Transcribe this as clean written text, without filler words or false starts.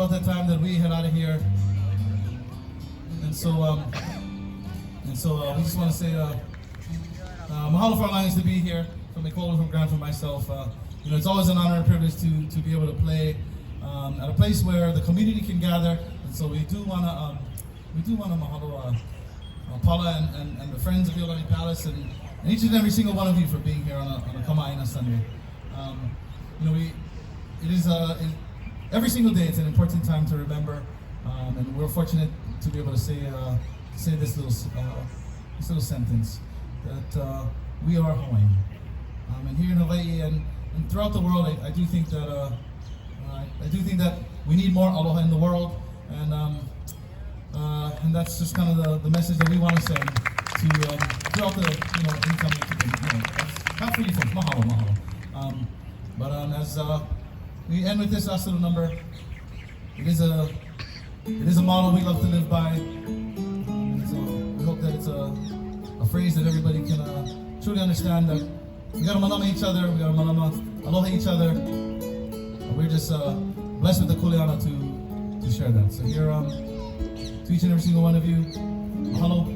About the time that we head out of here, and so we just want to say mahalo for allowing us to be here. From Nicole, from Grant, from myself. It's always an honor and privilege to be able to play at a place where the community can gather. And so we do want to mahalo Paula and the friends of Iolani Palace and each and every single one of you for being here on a Kama'aina Sunday. Every single day it's an important time to remember, and we're fortunate to be able to say this little sentence that we are Hawaiian. And here in Hawaii and throughout the world, I do think that we need more aloha in the world, and that's just kind of the message that we want to send to throughout the incoming. Not for you folks, mahalo. But as we end with this last little number, it is a model we love to live by. So we hope that it's a phrase that everybody can truly understand that we gotta malama each other, we gotta malama aloha each other. We're just blessed with the kuleana to share that. So here, to each and every single one of you, mahalo.